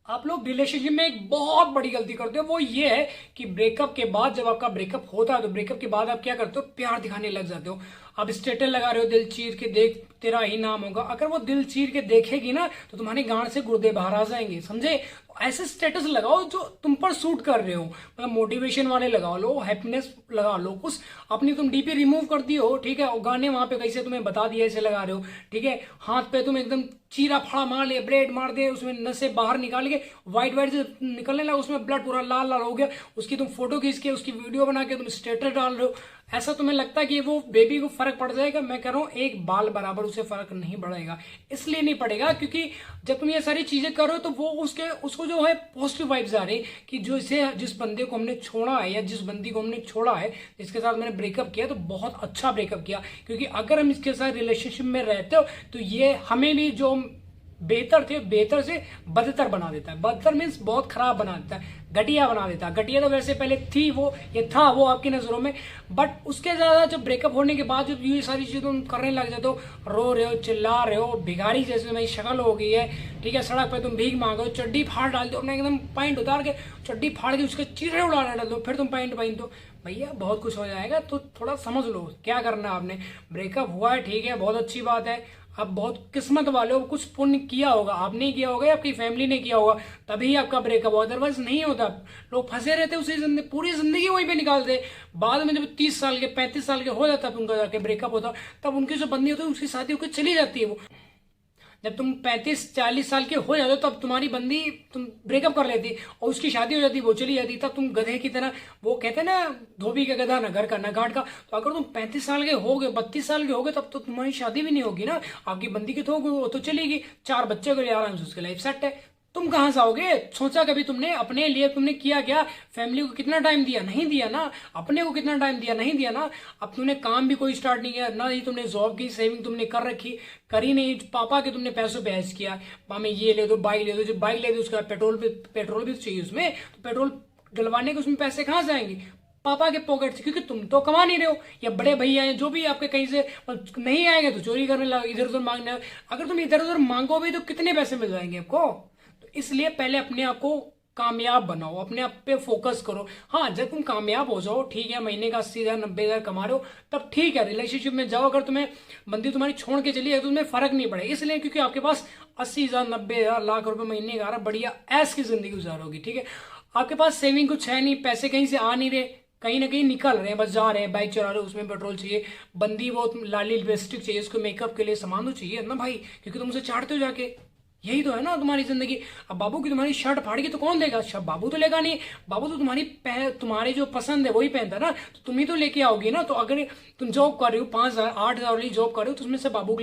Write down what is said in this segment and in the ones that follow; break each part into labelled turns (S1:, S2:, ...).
S1: आप लोग रिलेशनशिप में एक बहुत बड़ी गलती करते हो, वो ये है कि ब्रेकअप के बाद, जब आपका ब्रेकअप होता है तो ब्रेकअप के बाद आप क्या करते हो, प्यार दिखाने लग जाते हो। आप स्टेटस लगा रहे हो, दिल चीर के देख तेरा ही नाम होगा। अगर वो दिल चीर के देखेगी ना तो तुम्हारी गांड से गुर्दे बाहर आ जाएंगे, समझे। ऐसे स्टेटस लगाओ जो तुम पर सूट कर रहे हो, मतलब मोटिवेशन वाले लगा लो, हैप्पीनेस लगा लो कुछ। अपनी तुम डीपी रिमूव कर दी हो, ठीक है, और गाने वहां पे कैसे तुम्हें बता दिया ऐसे लगा रहे हो, ठीक है। हाथ पे तुम एकदम चीरा फाड़ा मार लिया, ब्रेड मार दिए, उसमें नसें बाहर निकाल के व्हाइट व्हाइट से निकलने लगा, उसमें ब्लड पूरा लाल लाल हो गया। उसकी तुम फोटो खींच के उसकी वीडियो बना के तुम स्टेटस डाल रहे हो। ऐसा तुम्हें लगता है कि वो बेबी को फर्क पड़ जाएगा? मैं कह रहा हूं एक बाल बराबर उसे फर्क नहीं पड़ेगा। इसलिए नहीं पड़ेगा क्योंकि जब तुम ये सारी चीजें करो तो वो उसको जो है पॉजिटिव वाइब्स आ रही कि जो इसे जिस बंदे को हमने छोड़ा है या जिस बंदी को हमने छोड़ा है, जिसके साथ मैंने ब्रेकअप किया, तो बहुत अच्छा ब्रेकअप किया। क्योंकि अगर हम इसके साथ रिलेशनशिप में रहते हो तो ये हमें भी जो बेहतर थे बेहतर से बदतर बना देता है। बदतर मीन्स बहुत खराब बना देता है, घटिया बना देता है। घटिया तो वैसे पहले थी वो, ये था वो आपकी नजरों में, बट उसके ज्यादा जब ब्रेकअप होने के बाद जब ये सारी चीजें तुम करने लग जाते हो, रो रहे हो, चिल्ला रहे हो, भिखारी जैसे तुम्हारी शक्ल हो गई है, ठीक है, सड़क पर तुम भीख मांगो, चड्डी फाड़ डाल दो अपने, एकदम पैंट उतार के चड्डी फाड़ के उसके चीरे उड़ा डाल दो, फिर तुम पैंट पहन दो, भैया बहुत कुछ हो जाएगा। तो थोड़ा समझ लो क्या करना है आपने। ब्रेकअप हुआ है, ठीक है, बहुत अच्छी बात है, आप बहुत किस्मत वाले हो, कुछ पुण्य किया होगा, आपने किया होगा या आपकी फैमिली ने किया होगा, तभी आपका ब्रेकअप हुआ, अदरवाइज नहीं होता। लोग फंसे रहते उसी जिंदगी, पूरी जिंदगी वहीं पे निकालते। बाद में जब 30 साल के 35 साल के हो जाता है उनका जाके ब्रेकअप होता, तब उनकी जो बंदी होती है उसकी शादी होकर चली जाती है वो। जब तुम 35-40 साल के हो जाते हो तब तुम्हारी बंदी तुम ब्रेकअप कर लेती और उसकी शादी हो जाती, वो चली जाती, तब तुम गधे की तरह, वो कहते हैं ना धोबी का गधा ना घर का ना घाट का। तो अगर तुम 35 साल के हो गए, 32 साल के हो गए, तब तो तुम्हारी शादी भी नहीं होगी ना, आपकी बंदी की तो होगी, वो तो चलेगी, 4 बच्चे को ले आराम से, उसकी लाइफ सेट है। तुम कहां से आओगे? सोचा कभी तुमने अपने लिए? तुमने किया क्या? फैमिली को कितना टाइम दिया? नहीं दिया ना। अपने को कितना टाइम दिया? नहीं दिया ना। अब तुमने काम भी कोई स्टार्ट नहीं किया ना, ही तुमने जॉब की सेविंग तुमने कर रखी, करी नहीं। पापा के तुमने पैसों पे ऐश किया, मामे ये ले दो, बाइक ले दो, जब बाइक ले दो उसका पेट्रोल भी तो चाहिए उसमें, तो पेट्रोल डलवाने के उसमें पैसे कहां से आएंगे? पापा के पॉकेट से, क्योंकि तुम तो कमा नहीं रहे हो, या बड़े भैया हैं जो भी आपके कहीं से नहीं आएंगे तो चोरी करने लगे, इधर उधर मांगने। अगर तुम इधर उधर मांगोगे तो कितने पैसे मिल जाएंगे आपको? इसलिए पहले अपने आप को कामयाब बनाओ, अपने आप पे फोकस करो। हाँ, जब तुम कामयाब हो जाओ, ठीक है, महीने का 80,000 90,000 कमा रहे हो, तब ठीक है, रिलेशनशिप में जाओ। अगर तुम्हें बंदी तुम्हारी छोड़ के चली है तो तुम्हें फर्क नहीं पड़े, इसलिए क्योंकि आपके पास 80,000 90,000 लाख रुपए महीने का आ रहा, बढ़िया ऐश की जिंदगी गुजारोगी, ठीक है। आपके पास सेविंग कुछ है नहीं, पैसे कहीं से आ नहीं रहे, कहीं ना कहीं निकल रहे हैं, बस जा रहे हैं, बाइक चला रहे हो, उसमें पेट्रोल चाहिए, बंदी बहुत लाली लिपस्टिक चाहिए, उसको मेकअप के लिए सामान तो चाहिए ना भाई, क्योंकि तुम उसे चाहते हो जाके। यही तो है ना तुम्हारी जिंदगी। अब बाबू की तुम्हारी शर्ट फाड़ के तो कौन देगा? अच्छा, बाबू तो लेगा नहीं, बाबू तो तुम्हारी जो पसंद है वही पहनता है ना, तो तुम ही तो लेके आओगी ना। तो अगर तुम जॉब कर रही हो, 5,000 8,000 वाली जॉब कर रहे हो, तो उसमें से बाबू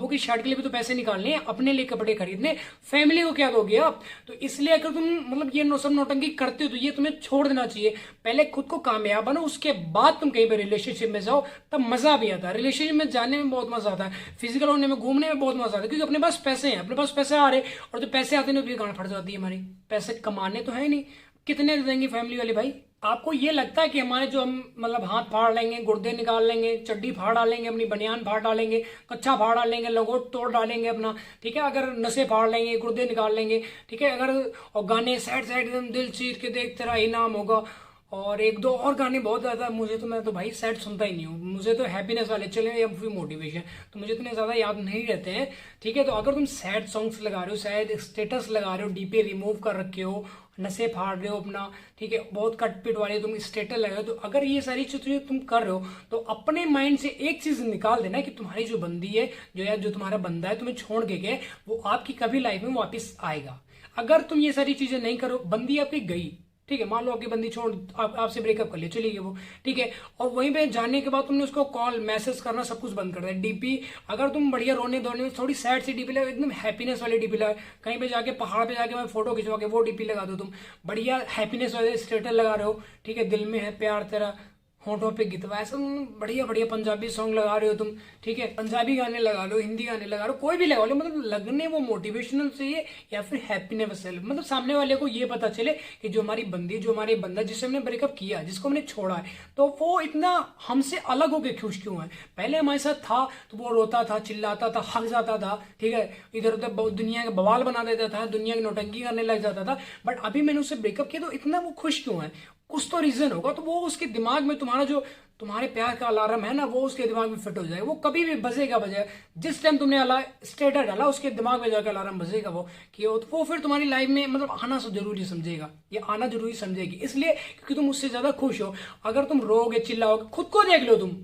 S1: की शर्ट के लिए भी तो पैसे निकालने हैं, अपने लिए कपड़े खरीदने, फैमिली को क्या दोगे आप? तो इसलिए अगर तुम मतलब ये सब नौटंकी करते हो तो ये तुम्हें छोड़ देना चाहिए। पहले खुद को कामयाब बनो, उसके बाद तुम कहीं पर रिलेशनशिप में जाओ, तब मजा भी आता है। रिलेशनशिप में जाने में बहुत मजा आता है, फिजिकल होने में, घूमने में बहुत मजा आता है, क्योंकि अपने पास पैसे हैं, अपने पास पैसे आ रहे, और जो पैसे आते हैं ना गांड फट जाती है हमारी। पैसे कमाने तो है नहीं, कितने दे देंगे फैमिली वाले भाई? आपको ये लगता है कि हमारे जो हम मतलब हाथ फाड़ लेंगे, गुर्दे निकाल लेंगे, चड्डी फाड़ डालेंगे, अपनी बनियान फाड़ डालेंगे, कच्चा फाड़ डालेंगे, लगोट तोड़ डालेंगे अपना, ठीक है, अगर नसें फाड़ लेंगे, गुर्दे निकाल लेंगे, ठीक है, अगर और गाने सैड सैड एकदम दिल चीर के देख तेरा इनाम होगा, और एक दो और गाने बहुत ज्यादा, मैं तो भाई सैड सुनता ही नहीं हूँ, मुझे तो हैप्पीनेस वाले चले या फिर मोटिवेशन, तो मुझे इतने ज्यादा याद नहीं रहते हैं, ठीक है। तो अगर तुम सैड सॉन्ग्स लगा रहे हो, सैड स्टेटस लगा रहे हो, डीपी रिमूव कर रखे हो, नशे फाड़ रहे हो अपना, ठीक है, बहुत कटपिट वाले तुम स्टेटस लगा रहे हो, तो अगर ये सारी चीजें तुम कर रहे हो तो अपने माइंड से एक चीज निकाल देना कि तुम्हारी जो बंदी है, जो तुम्हारा बंदा है तुम्हें छोड़ के गया, वो आपकी कभी लाइफ में वापस आएगा। अगर तुम ये सारी चीजें नहीं करो, बंदी आपकी गई, ठीक है, मान लो आपकी बंदी छोड़ आपसे ब्रेकअप कर लिया, चली गई वो, ठीक है, और वहीं पे जाने के बाद तुमने उसको कॉल मैसेज करना सब कुछ बंद कर दिया। डीपी अगर तुम बढ़िया रोने धोने में थोड़ी सैड सी डीपी लगा, एकदम हैप्पीनेस वाली डीपी लगा, कहीं पे जाके पहाड़ पे जाके मैं फोटो खिंचवा के वो डीपी लगा दो, तुम बढ़िया हैप्पीनेस वाले स्टेटस लगा रहे हो, ठीक है, दिल में है प्यार तेरा, होठों पे गितवा, ऐसा बढ़िया बढ़िया पंजाबी सॉन्ग लगा रहे हो तुम, ठीक है, पंजाबी गाने लगा लो, हिंदी गाने लगा लो, कोई भी लगा लो, मतलब लगने वो मोटिवेशनल चाहिए या फिर हैप्पीनेस, मतलब सामने वाले को ये पता चले कि जो हमारी बंदी, जो हमारी बंदा जिससे हमने ब्रेकअप किया, जिसको हमने छोड़ा है, तो वो इतना हमसे अलग होकर खुश क्यों है। पहले हमारे साथ था तो वो रोता था, चिल्लाता था, हक जाता था, ठीक है, इधर उधर दुनिया का बवाल बना देता था, दुनिया की नौटंकी करने लग जाता था, बट अभी मैंने उससे ब्रेकअप किया तो इतना वो खुश क्यों है। कुछ तो रीजन होगा, तो वो उसके दिमाग में तुम्हारा जो तुम्हारे प्यार का अलार्म है ना, वो उसके दिमाग में फिट हो जाएगा, वो कभी भी बजेगा बजेगा। जिस टाइम तुमने स्टेटस डाला उसके दिमाग में जाकर अलार्म बजेगा वो, कि वो फिर तुम्हारी लाइफ में मतलब आना जरूरी समझेगा, ये आना जरूरी समझेगी, इसलिए क्योंकि तुम उससे ज्यादा खुश हो। अगर तुम रोगे चिल्लाओगे, खुद को देख लो, तुम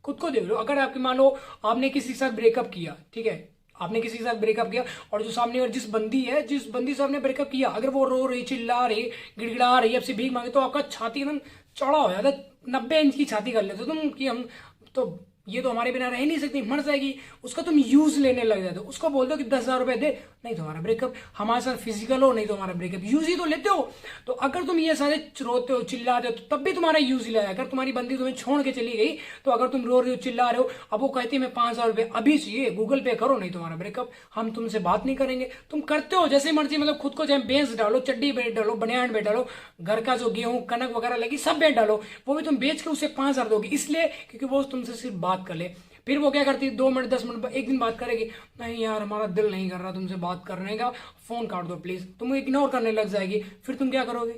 S1: खुद को देख लो। अगर आपके मान लो आपने किसी के साथ ब्रेकअप किया, ठीक है, आपने किसी के साथ ब्रेकअप किया, और जो सामने और जिस बंदी से आपने ब्रेकअप किया, अगर वो रो रही, चिल्ला रही, गिड़गिड़ा रही, आपसे भीख मांगे, तो आपका छाती एकदम चौड़ा हो जाता, 90 इंच की छाती कर लेते तुम कि हम तो ये तो हमारे बिना रह नहीं सकती, मर जाएगी। उसका तुम यूज लेने लग जाते हो, उसको बोल दो कि 10,000 रुपए दे, नहीं तो हमारा ब्रेकअप, हमारे साथ फिजिकल हो नहीं तो हमारा ब्रेकअप, यूज ही तो लेते हो। तो अगर तुम ये सारे रोते हो, चिल्लाते हो, तो तब भी तुम्हारा यूज ही लगा। अगर तुम्हारी बंदी तुम्हें छोड़ के चली गई, तो अगर तुम रो रहे हो, चिल्ला रहे हो, अब वो कहती है मैं 5,000 रुपए अभी चाहिए, गूगल पे करो, नहीं तुम्हारा ब्रेकअप, हम तुमसे बात नहीं करेंगे। तुम करते हो जैसे मर्जी, मतलब खुद को चाहे बेच डालो, चड्डी बेच डालो, बनियान बेच डालो, घर का जो गेहूं कनक वगैरह लगी सब बेच डालो, वो भी तुम बेच के उसे 5,000 दोगे, इसलिए क्योंकि वो तुमसे सिर्फ बात कर ले। फिर वो क्या करती है, 2 मिनट 10 मिनट एक दिन बात करेगी, नहीं यार हमारा दिल नहीं कर रहा तुमसे बात करने का, फोन काट दो प्लीज, तुम इग्नोर करने लग जाएगी। फिर तुम क्या करोगे,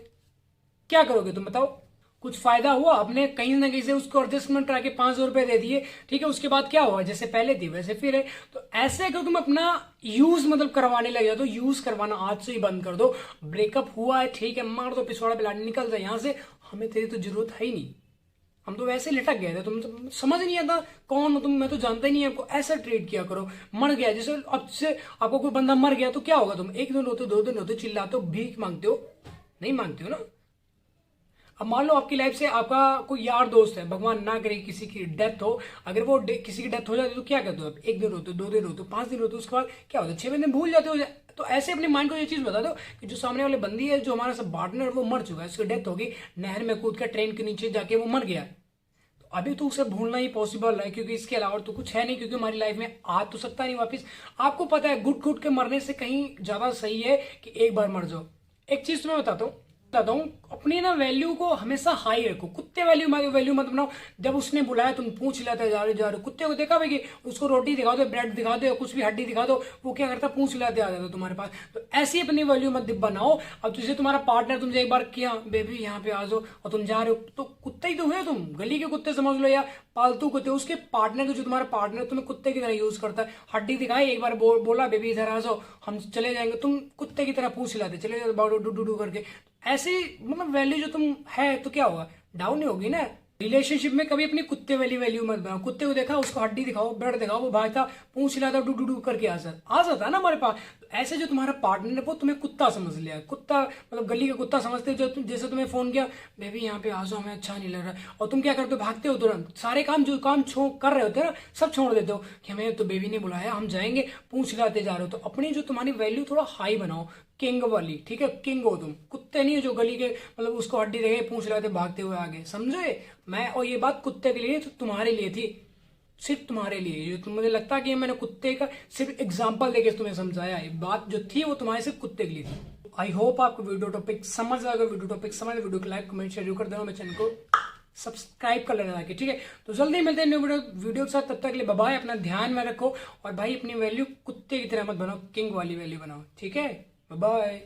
S1: क्या करोगे तुम बताओ। कुछ फायदा हुआ, आपने कहीं ना कहीं से उसको एडजस्टमेंट करा के 5,000 रुपए दे दिए, ठीक है, उसके बाद क्या हुआ, जैसे पहले थी वैसे फिर है। तो ऐसे अगर तुम अपना यूज मतलब करवाने लग जाओ, तो यूज करवाना आज से ही बंद कर दो। ब्रेकअप हुआ है, ठीक है, मार दो पिछवाड़ा पिला, निकल जाए यहाँ से, हमें तेरी तो जरूरत है ही नहीं, हम तो वैसे लटक गए थे, तुम तो समझ नहीं आता कौन हो तुम, मैं तो जानता ही नहीं आपको, ऐसा ट्रीट किया करो। मर गया जैसे, अब से आपको कोई बंदा मर गया तो क्या होगा, तुम एक दिन रोते, 2 दिन रोते, चिल्लाते हो, भीख मांगते हो, नहीं मांगते हो ना। अब मान लो आपकी लाइफ से आपका कोई यार दोस्त है, भगवान ना करे किसी की डेथ हो, अगर वो किसी की डेथ हो जाती है तो क्या करते हो आप, 1 दिन रोते हो, 2 दिन रोते हो, 5 दिन रोते हो, उसके बाद क्या होता है, 6वें दिन भूल जाते हो। तो ऐसे अपने माइंड को ये चीज बता दो कि जो सामने वाले बंदी है, जो हमारा सब पार्टनर, वो मर चुका है, उसकी डेथ होगी, नहर में कूद कर ट्रेन के नीचे जाके वो मर गया, अभी तो उसे भूलना ही पॉसिबल है, क्योंकि इसके अलावा तो कुछ है नहीं, क्योंकि हमारी लाइफ में आ तो सकता नहीं वापस। आपको पता है घुट घुट के मरने से कहीं ज्यादा सही है कि एक बार मर जाओ। एक चीज तुम्हें बताता हूँ, अपनी ना वैल्यू को हमेशा हाई रखो, कुत्ते वैल्यू मत बनाओ। जब उसने बुलाया तुम पूछ लाते जा रहे हो, कुत्ते को देखा भाई कि उसको रोटी दिखा दो, ब्रेड दिखा दो, कुछ भी हड्डी दिखा दो, वो क्या करता, पूछ लाते आ जाता तुम्हारे पास। तो ऐसी अपनी वैल्यू मत बनाओ। अब तुझे तुम्हारा पार्टनर तुमसे एक बार किया, बेबी यहाँ पे आ जाओ, और तुम जा रहे हो, तो कुत्ते ही तो हुए तुम, गली के कुत्ते समझ लो या पालतू कुत्ते। उसके पार्टनर को, जो तुम्हारा पार्टनर तुम्हें कुत्ते की तरह यूज करता है, हड्डी दिखाई, एक बार बोला बेबी इधर आ जाओ, हम चले जाएंगे, तुम कुत्ते की तरह पूछ लाते, चले जाओ डू करके। ऐसी मतलब वैल्यू जो तुम है, तो क्या होगा, डाउन ही होगी ना। रिलेशनशिप में कभी अपनी कुत्ते वाली वैल्यू मत बनाओ। कुत्ते को देखा, उसको हड्डी दिखाओ, ब्लड दिखाओ, वो भागता, पूछ लाता, डू डू करके आ जाता है ना हमारे पास। तो ऐसे जो तुम्हारा पार्टनर है, वो तुम्हें कुत्ता समझ लिया, कुत्ता मतलब गली का कुत्ता समझते हो। जैसे तुम्हें फोन किया, बेबी यहाँ पे आ जाओ, हमें अच्छा नहीं लग रहा, और तुम क्या करते हो, भागते हो तुरंत, सारे काम जो काम कर रहे होते हैं ना, सब छोड़ देते हो कि हमें तो बेबी ने बुलाया, हम जाएंगे, पूछ लाते जा रहे हो। तो अपनी जो तुम्हारी वैल्यू थोड़ा हाई बनाओ, किंग वाली, ठीक है, किंग हो तुम, कुत्ते नहीं हो जो गली के मतलब उसको हड्डी देखे पूछ लाते भागते हुए आगे, समझे। मैं, और ये बात कुत्ते के लिए तो तुम्हारे लिए थी, सिर्फ तुम्हारे लिए। जो तुम, मुझे लगता है कि मैंने कुत्ते का सिर्फ एग्जांपल देके तुम्हें समझाया, ये बात जो थी वो तुम्हारे सिर्फ कुत्ते के लिए थी। आई होप आपको वीडियो टॉपिक समझ आएगा। वीडियो टॉपिक समझ, वीडियो को लाइक कमेंट शेयर कर देना, मेरे चैनल को सब्सक्राइब कर लेना, ठीक है। तो जल्दी मिलते हैं न्यू वीडियो के साथ, तब तक के लिए बाय बाय, अपना ध्यान में रखो, और भाई अपनी वैल्यू कुत्ते की तरह मत बनाओ, किंग वाली वैल्यू बनाओ, ठीक है, बाय बाय।